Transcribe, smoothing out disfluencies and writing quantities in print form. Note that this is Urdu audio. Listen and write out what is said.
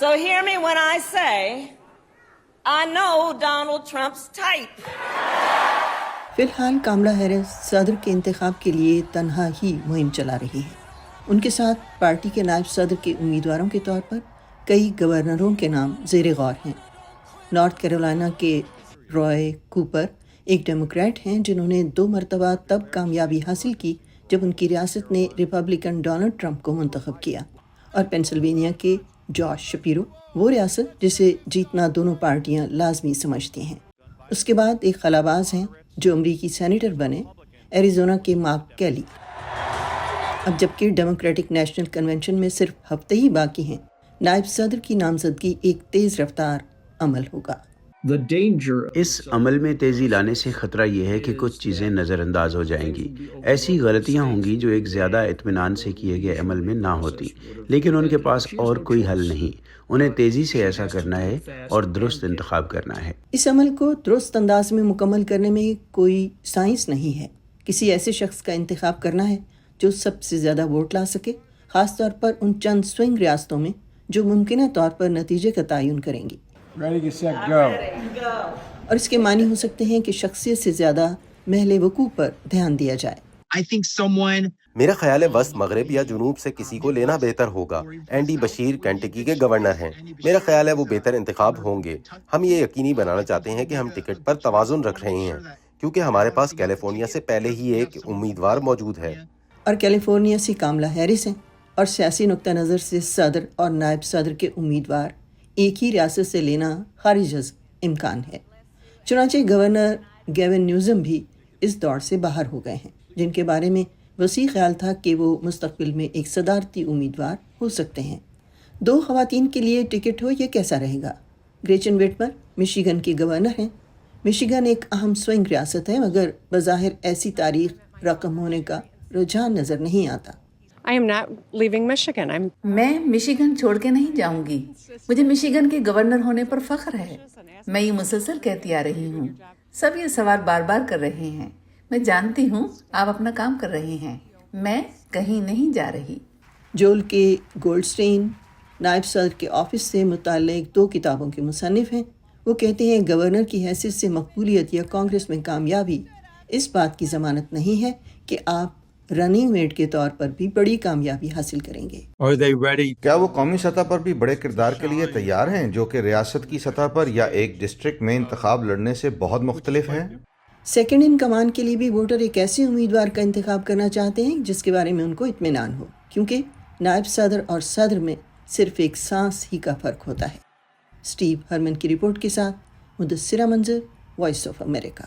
So hear me when I say, I know Donald Trump's type. فی الحال کاملا ہیرس صدر کے انتخاب کے لیے تنہا ہی مہم چلا رہی ہیں۔ ان کے ساتھ پارٹی کے نائب صدر کے امیدواروں کے طور پر کئی گورنروں کے نام زیر غور ہیں۔ نارتھ کیرولائنا کے رائے کوپر ایک ڈیموکریٹ ہیں جنہوں نے 2 مرتبہ تب کامیابی حاصل کی جب ان کی ریاست نے ریپبلکن ڈونلڈ ٹرمپ کو منتخب کیا، اور پینسلوینیا کے جوش شپیرو، وہ ریاست جسے جیتنا دونوں پارٹیاں لازمی سمجھتی ہیں۔ اس کے بعد ایک خلاباز ہیں جو امریکی سینیٹر بنے، ایریزونا کے مارک کیلی۔ اب جبکہ ڈیموکریٹک نیشنل کنونشن میں صرف ہفتے ہی باقی ہیں، نائب صدر کی نامزدگی ایک تیز رفتار عمل ہوگا۔ اس عمل میں تیزی لانے سے خطرہ یہ ہے کہ کچھ چیزیں نظر انداز ہو جائیں گی، ایسی غلطیاں ہوں گی جو ایک زیادہ اطمینان سے کیے گئے عمل میں نہ ہوتی، لیکن ان کے پاس اور کوئی حل نہیں، انہیں تیزی سے ایسا کرنا ہے اور درست انتخاب کرنا ہے۔ اس عمل کو درست انداز میں مکمل کرنے میں کوئی سائنس نہیں ہے، کسی ایسے شخص کا انتخاب کرنا ہے جو سب سے زیادہ ووٹ لا سکے، خاص طور پر ان چند سوئنگ ریاستوں میں جو ممکنہ طور پر نتیجے کا تعین کریں گی۔ اور اس کے معنی ہو سکتے ہیں کہ شخصیت سے زیادہ محل وقوع پر دھیان دیا جائے۔ میرا خیال ہے وسط مغرب یا جنوب سے کسی کو لینا بہتر ہوگا۔ اینڈی بشیر کینٹکی کے گورنر ہیں، میرا خیال ہے وہ بہتر انتخاب ہوں گے۔ ہم یہ یقینی بنانا چاہتے ہیں کہ ہم ٹکٹ پر توازن رکھ رہے ہیں، کیونکہ ہمارے پاس کیلیفورنیا سے پہلے ہی ایک امیدوار موجود ہے۔ اور کیلیفورنیا سے کاملا ہیرس ہیں، اور سیاسی نقطہ نظر سے صدر اور نائب صدر کے امیدوار ایک ہی ریاست سے لینا خارج از امکان ہے۔ چنانچہ گورنر گیون نیوزم بھی اس دوڑ سے باہر ہو گئے ہیں، جن کے بارے میں وسیع خیال تھا کہ وہ مستقبل میں ایک صدارتی امیدوار ہو سکتے ہیں۔ 2 خواتین کے لیے ٹکٹ ہو، یہ کیسا رہے گا؟ گریچن وٹمر مشیگن کی گورنر ہیں۔ مشیگن ایک اہم سوئنگ ریاست ہے، مگر بظاہر ایسی تاریخ رقم ہونے کا رجحان نظر نہیں آتا۔ میں مشیگن چھوڑ کے نہیں جاؤں گی، مجھے مشیگن کے گورنر ہونے پر فخر ہے۔ میں یہ مسلسل کہتی آ رہی ہوں، سب یہ سوال بار بار کر رہے ہیں۔ میں جانتی ہوں آپ اپنا کام کر رہے ہیں، میں کہیں نہیں جا رہی۔ جول کے گولڈسٹین نائب صدر کے آفس سے متعلق 2 کتابوں کے مصنف ہیں۔ وہ کہتے ہیں گورنر کی حیثیت سے مقبولیت یا کانگریس میں کامیابی اس بات کی ضمانت نہیں ہے کہ آپ رننگ میٹ کے طور پر بھی بڑی کامیابی حاصل کریں گے۔ کیا وہ قومی سطح پر بھی بڑے کردار کے لیے تیار ہیں، جو کہ ریاست کی سطح پر یا ایک ڈسٹرکٹ میں انتخاب لڑنے سے بہت مختلف ہے؟ سیکنڈ ان کمان کے لیے بھی ووٹر ایک ایسے امیدوار کا انتخاب کرنا چاہتے ہیں جس کے بارے میں ان کو اطمینان ہو، کیونکہ نائب صدر اور صدر میں صرف ایک سانس ہی کا فرق ہوتا ہے۔ اسٹیو ہرمن کی رپورٹ کے ساتھ مدثرہ منظر، وائس آف امریکہ۔